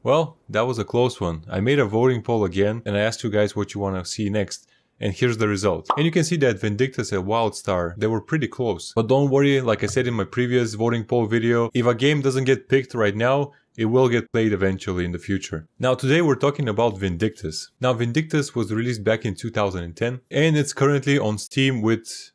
Well, that was a close one. I made a voting poll again and I asked you guys what you want to see next. And here's the result. And you can see that Vindictus and Wildstar, they were pretty close. But don't worry, like I said in my previous voting poll video, if a game doesn't get picked right now, it will get played eventually in the future. Now today we're talking about Vindictus. Now Vindictus was released back in 2010 and it's currently on Steam with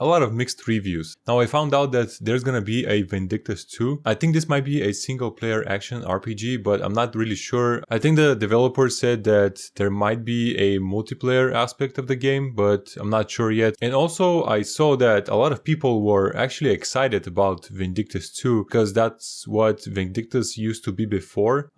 a lot of mixed reviews. Now I found out that there's gonna be a Vindictus 2. I think this might be a single player action RPG, but I'm not really sure. I think the developer said that there might be a multiplayer aspect of the game, but I'm not sure yet. And also I saw that a lot of people were actually excited about Vindictus 2 because that's what Vindictus used to be before.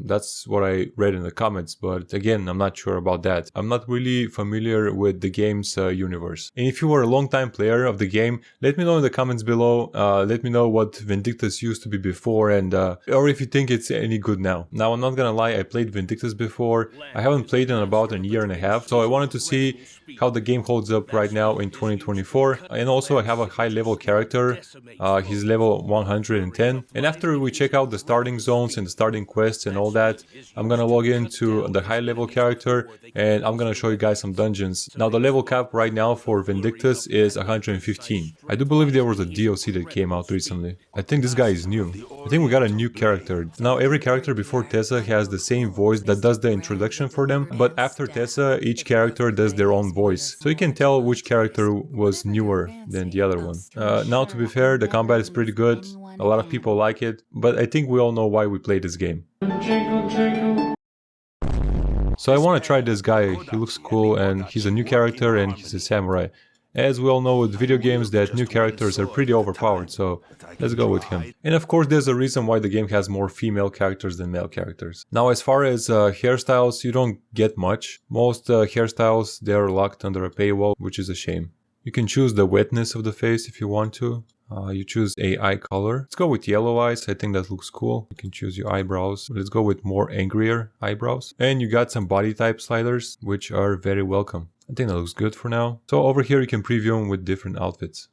That's what I read in the comments, but again, I'm not sure about that. I'm not really familiar with the game's universe. And if you were a long time player of the game, let me know in the comments below. Let me know what Vindictus used to be before and or if you think it's any good now. Now I'm not gonna lie, I played Vindictus before. I haven't played in about a year and a half, so I wanted to see how the game holds up right now in 2024. And also I have a high level character. He's level 110. And after we check out the starting zones and the starting quests and all that, I'm gonna log into the high level character and I'm gonna show you guys some dungeons. Now the level cap right now for Vindictus is 115. I do believe there was a DLC that came out recently. I think this guy is new. I think we got a new character. Now every character before Tessa has the same voice that does the introduction for them, but after Tessa each character does their own voice. So you can tell which character was newer than the other one. Now to be fair, the combat is pretty good. A lot of people like it, but I think we all know why we play this game. So I want to try this guy. He looks cool and he's a new character and he's a samurai. As we all know with video games that new characters are pretty overpowered, so let's go with him. And of course there's a reason why the game has more female characters than male characters. Now as far as hairstyles, you don't get much. Most hairstyles, they are locked under a paywall, which is a shame. You can choose the wetness of the face if you want to. You choose a eye color. Let's go with yellow eyes. I think that looks cool. You can choose your eyebrows. Let's go with more angrier eyebrows. And you got some body type sliders, which are very welcome. I think that looks good for now. So over here you can preview them with different outfits.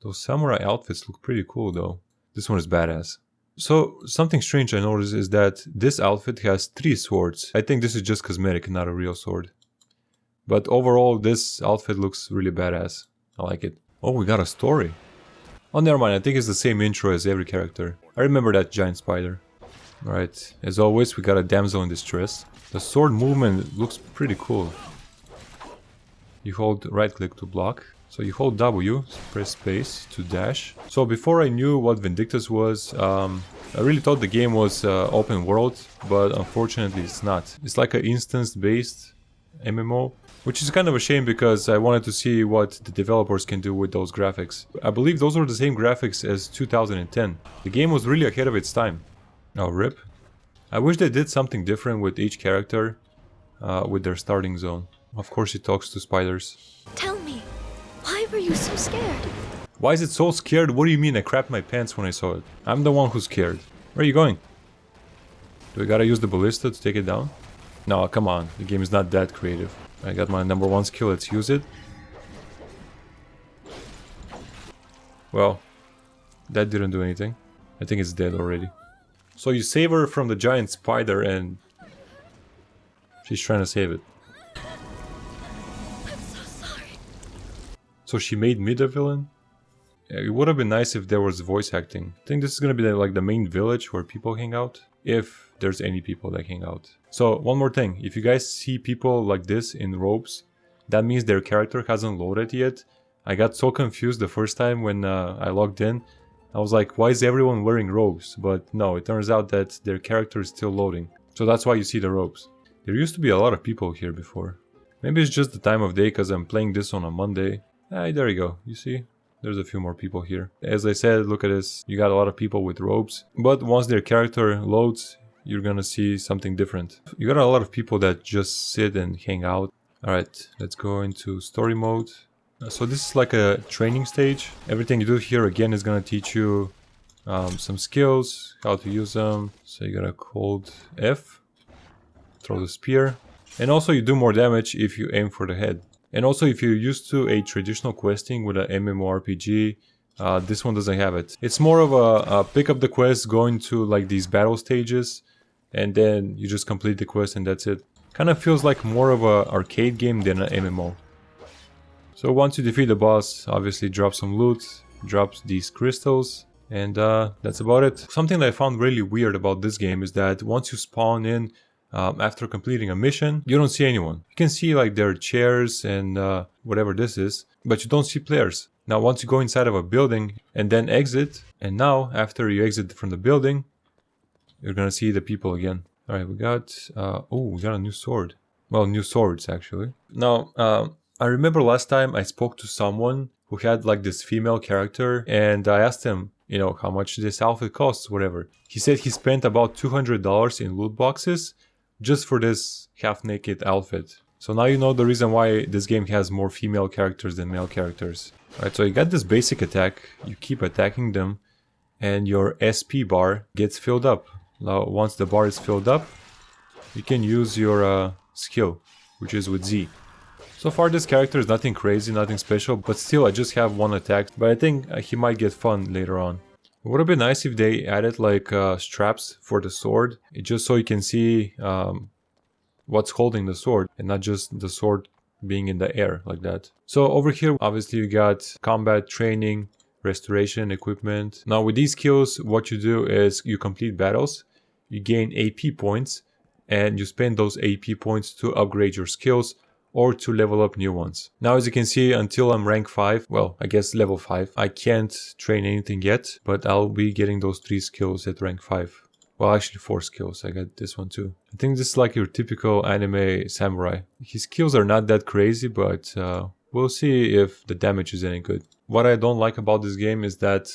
Those samurai outfits look pretty cool though. This one is badass. So something strange I noticed is that this outfit has 3 swords. I think this is just cosmetic, not a real sword. But overall this outfit looks really badass. I like it. Oh, we got a story. Oh, never mind. I think it's the same intro as every character. I remember that giant spider. Alright, as always we got a damsel in distress. The sword movement looks pretty cool. You hold right click to block. So you hold W, press space to dash. So before I knew what Vindictus was, I really thought the game was open world, but unfortunately it's not. It's like an instance based MMO, which is kind of a shame because I wanted to see what the developers can do with those graphics. I believe those were the same graphics as 2010. The game was really ahead of its time. Oh, rip. I wish they did something different with each character, with their starting zone. Of course he talks to spiders. Tell me, why were you so scared? Why is it so scared? What do you mean? I crapped my pants when I saw it. I'm the one who's scared. Where are you going? Do I gotta use the ballista to take it down? No, come on. The game is not that creative. I got my number 1 skill. Let's use it. Well, that didn't do anything. I think it's dead already. So you save her from the giant spider and she's trying to save it. So she made me the villain? Yeah, it would have been nice if there was voice acting. I think this is gonna be like the main village where people hang out. If there's any people that hang out. So one more thing, if you guys see people like this in robes, that means their character hasn't loaded yet. I got so confused the first time when I logged in. I was like, why is everyone wearing robes? But no, it turns out that their character is still loading. So that's why you see the robes. There used to be a lot of people here before. Maybe it's just the time of day because I'm playing this on a Monday. There you go, you see? There's a few more people here. As I said, look at this. You got a lot of people with robes. But once their character loads, you're gonna see something different. You got a lot of people that just sit and hang out. Alright, let's go into story mode. So this is like a training stage. Everything you do here again is gonna teach you some skills, how to use them. So you gotta hold F, throw the spear. And also you do more damage if you aim for the head. And also if you're used to a traditional questing with an MMORPG, this one doesn't have it. It's more of a pick up the quest, go into like these battle stages, and then you just complete the quest and that's it. Kind of feels like more of a arcade game than an MMO. So once you defeat the boss, obviously drop some loot, drops these crystals, and that's about it. Something that I found really weird about this game is that once you spawn in after completing a mission, you don't see anyone. You can see like their chairs and whatever this is, but you don't see players. Now once you go inside of a building and then exit, and now after you exit from the building, you're gonna see the people again. Alright, we got a new sword. Well, new swords actually. Now, I remember last time I spoke to someone who had like this female character, and I asked him, you know, how much this outfit costs, whatever. He said he spent about $200 in loot boxes just for this half-naked outfit. So now you know the reason why this game has more female characters than male characters. Alright, so you got this basic attack, you keep attacking them, and your SP bar gets filled up. Now once the bar is filled up, you can use your skill, which is with Z. So far this character is nothing crazy, nothing special, but still I just have one attack, but I think he might get fun later on. It would have been nice if they added like straps for the sword, just so you can see what's holding the sword and not just the sword being in the air like that. So over here obviously you got combat training, restoration, equipment. Now with these skills what you do is you complete battles, you gain AP points, and you spend those AP points to upgrade your skills or to level up new ones. Now as you can see, until I'm rank 5, well I guess level 5, I can't train anything yet, but I'll be getting those 3 skills at rank 5. Well actually 4 skills, I got this one too. I think this is like your typical anime samurai. His skills are not that crazy, but we'll see if the damage is any good. What I don't like about this game is that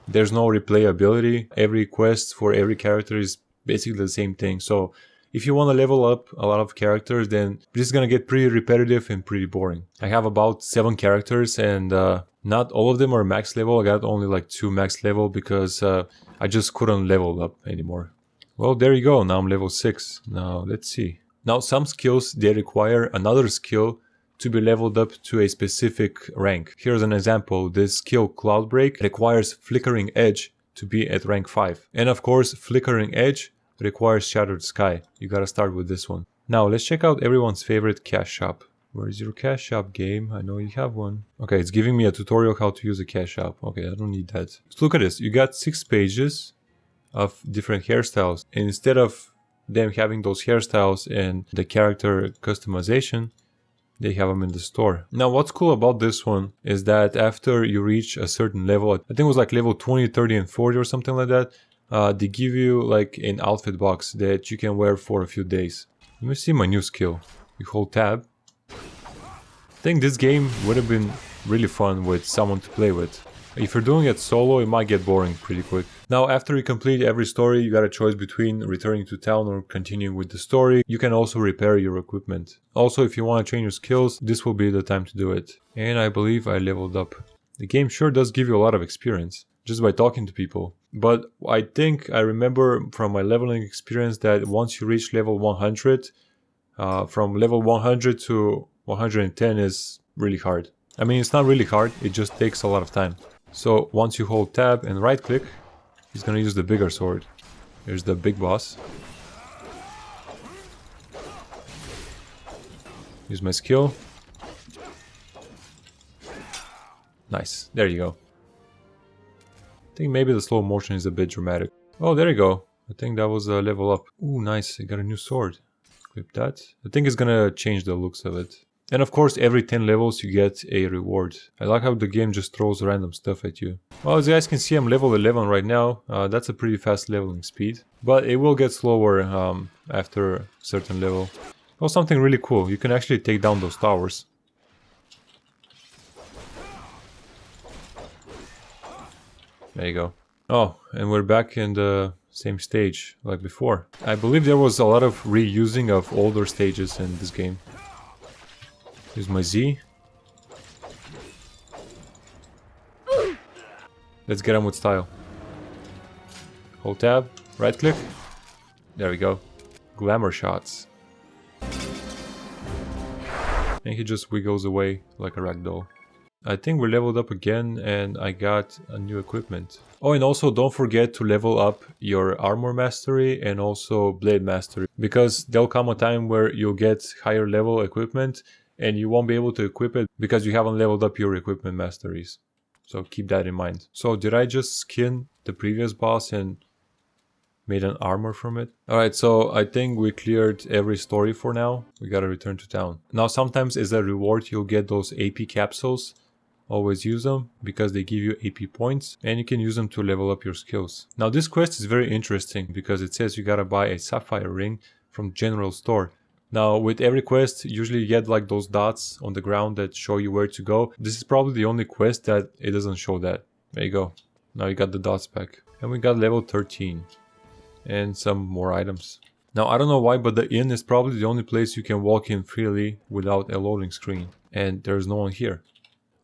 there's no replayability. Every quest for every character is basically the same thing. So if you want to level up a lot of characters, then this is going to get pretty repetitive and pretty boring. I have about 7 characters and not all of them are max level. I got only like 2 max level because I just couldn't level up anymore. Well, there you go. Now I'm level 6. Now let's see. Now some skills, they require another skill to be leveled up to a specific rank. Here's an example. This skill Cloud Break requires Flickering Edge to be at rank 5. And of course, Flickering Edge requires Shattered Sky. You gotta start with this one. Now let's check out everyone's favorite cash shop. Where is your cash shop, game? I know you have one. Okay, it's giving me a tutorial how to use a cash shop. Okay, I don't need that. So look at this. You got 6 pages of different hairstyles. And instead of them having those hairstyles and the character customization, they have them in the store. Now what's cool about this one is that after you reach a certain level, I think it was like level 20, 30 and 40 or something like that, they give you like an outfit box that you can wear for a few days. Let me see my new skill. You hold tab. I think this game would have been really fun with someone to play with. If you're doing it solo, it might get boring pretty quick. Now after you complete every story, you got a choice between returning to town or continuing with the story. You can also repair your equipment. Also, if you want to train your skills, this will be the time to do it. And I believe I leveled up. The game sure does give you a lot of experience just by talking to people. But I think I remember from my leveling experience that once you reach level 100, from level 100 to 110 is really hard. I mean, it's not really hard, it just takes a lot of time. So once you hold tab and right click, he's gonna use the bigger sword. Here's the big boss. Use my skill. Nice, there you go. I think maybe the slow motion is a bit dramatic. Oh, there you go. I think that was a level up. Ooh, nice, I got a new sword. Equip that. I think it's gonna change the looks of it. And of course, every 10 levels you get a reward. I like how the game just throws random stuff at you. Well, as you guys can see, I'm level 11 right now. That's a pretty fast leveling speed. But it will get slower after a certain level. Oh, something really cool. You can actually take down those towers. There you go. Oh, and we're back in the same stage like before. I believe there was a lot of reusing of older stages in this game. Here's my Z. Let's get him with style. Hold tab, right click. There we go. Glamour shots. And he just wiggles away like a ragdoll. I think we leveled up again and I got a new equipment. Oh, and also don't forget to level up your armor mastery and also blade mastery, because there'll come a time where you'll get higher level equipment and you won't be able to equip it because you haven't leveled up your equipment masteries. So keep that in mind. So did I just skin the previous boss and made an armor from it? Alright, so I think we cleared every story for now. We gotta return to town. Now sometimes as a reward you'll get those AP capsules. Always use them because they give you AP points and you can use them to level up your skills. Now this quest is very interesting because it says you gotta buy a sapphire ring from general store. Now with every quest usually you get like those dots on the ground that show you where to go. This is probably the only quest that it doesn't show that. There you go. Now you got the dots back. And we got level 13 and some more items. Now I don't know why, but the inn is probably the only place you can walk in freely without a loading screen. And there's no one here.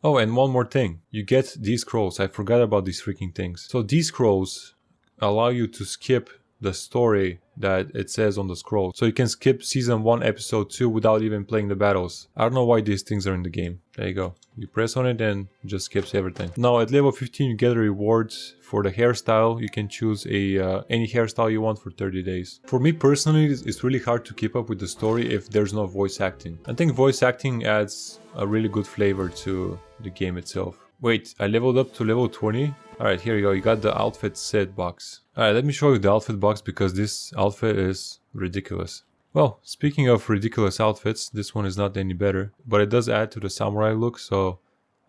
Oh, and one more thing. You get these scrolls. I forgot about these freaking things. So these scrolls allow you to skip the story that it says on the scroll. So you can skip season 1 episode 2 without even playing the battles. I don't know why these things are in the game. There you go. You press on it and it just skips everything. Now at level 15 you get a reward for the hairstyle. You can choose any hairstyle you want for 30 days. For me personally, it's really hard to keep up with the story if there's no voice acting. I think voice acting adds a really good flavor to the game itself. Wait, I leveled up to level 20? Alright, here you go, you got the outfit set box. Alright, let me show you the outfit box because this outfit is ridiculous. Well, speaking of ridiculous outfits, this one is not any better, but it does add to the samurai look, so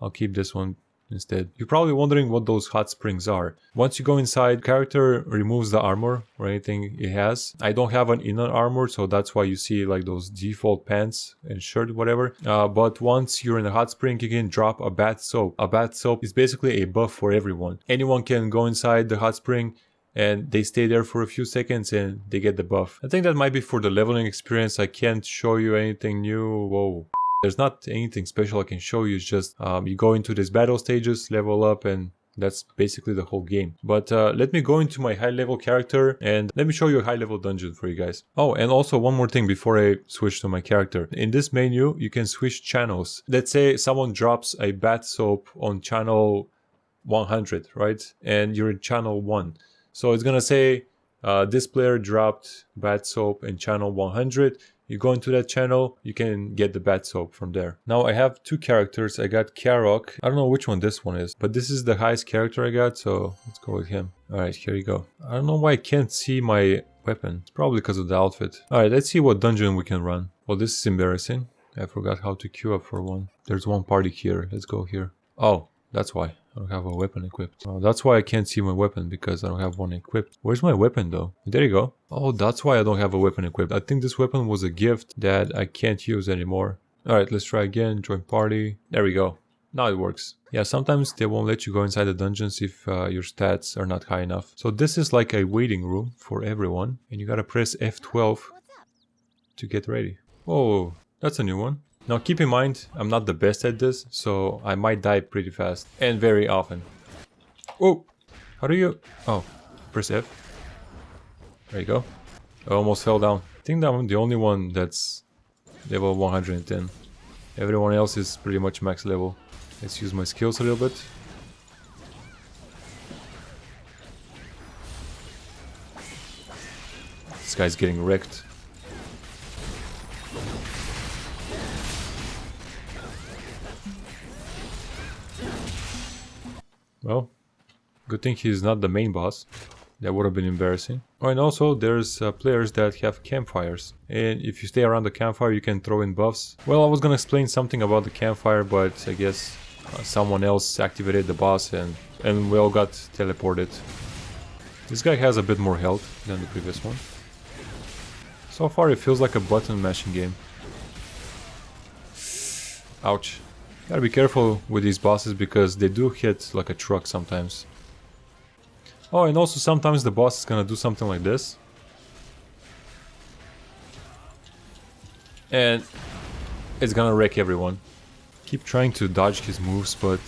I'll keep this one instead. You're probably wondering what those hot springs are. Once you go inside, character removes the armor or anything it has. I don't have an inner armor, so that's why you see like those default pants and shirt, whatever. But once you're in a hot spring, you can drop a bath soap. A bath soap is basically a buff for everyone. Anyone can go inside the hot spring and they stay there for a few seconds and they get the buff. I think that might be for the leveling experience. I can't show you anything new. Whoa. There's not anything special I can show you. It's just you go into these battle stages, level up, and that's basically the whole game. But let me go into my high level character and let me show you a high level dungeon for you guys. Oh, and also one more thing before I switch to my character. In this menu, you can switch channels. Let's say someone drops a bath soap on channel 100, right? And you're in channel 1. So it's gonna say this player dropped bath soap in channel 100. You go into that channel, you can get the bath soap from there. Now I have two characters. I got Karok. I don't know which one this one is, but this is the highest character I got, so let's go with him. Alright, here you go. I don't know why I can't see my weapon. It's probably because of the outfit. Alright, let's see what dungeon we can run. Well, this is embarrassing. I forgot how to queue up for one. There's one party here. Let's go here. Oh, that's why. I don't have a weapon equipped. Oh, that's why I can't see my weapon, because I don't have one equipped. Where's my weapon though? There you go. Oh, that's why I don't have a weapon equipped. I think this weapon was a gift that I can't use anymore. Alright, let's try again. Join party. There we go. Now it works. Yeah, sometimes they won't let you go inside the dungeons if your stats are not high enough. So this is like a waiting room for everyone. And you gotta press F12 to get ready. Oh, that's a new one. Now keep in mind, I'm not the best at this, so I might die pretty fast. And very often. Oh! How do you... Oh, press F. There you go. I almost fell down. I think that I'm the only one that's level 110. Everyone else is pretty much max level. Let's use my skills a little bit. This guy's getting wrecked. Well, good thing he's not the main boss. That would have been embarrassing. Oh, and also there's players that have campfires. And if you stay around the campfire, you can throw in buffs. Well, I was gonna explain something about the campfire, but I guess someone else activated the boss and we all got teleported. This guy has a bit more health than the previous one. So far it feels like a button mashing game. Ouch. Gotta be careful with these bosses because they do hit like a truck sometimes. Oh, and also sometimes the boss is gonna do something like this. And it's gonna wreck everyone. Keep trying to dodge his moves, but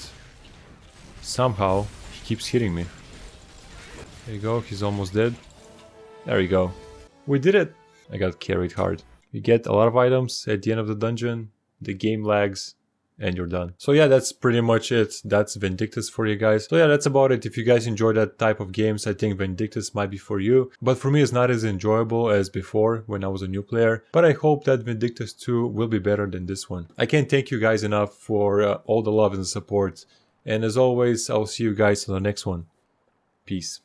somehow he keeps hitting me. There you go, he's almost dead. There you go. We did it! I got carried hard. You get a lot of items at the end of the dungeon. The game lags. and you're done. So yeah, that's pretty much it. That's Vindictus for you guys. So yeah, that's about it. If you guys enjoy that type of games, I think Vindictus might be for you. But for me, it's not as enjoyable as before when I was a new player. But I hope that Vindictus 2 will be better than this one. I can't thank you guys enough for all the love and support. And as always, I'll see you guys on the next one. Peace.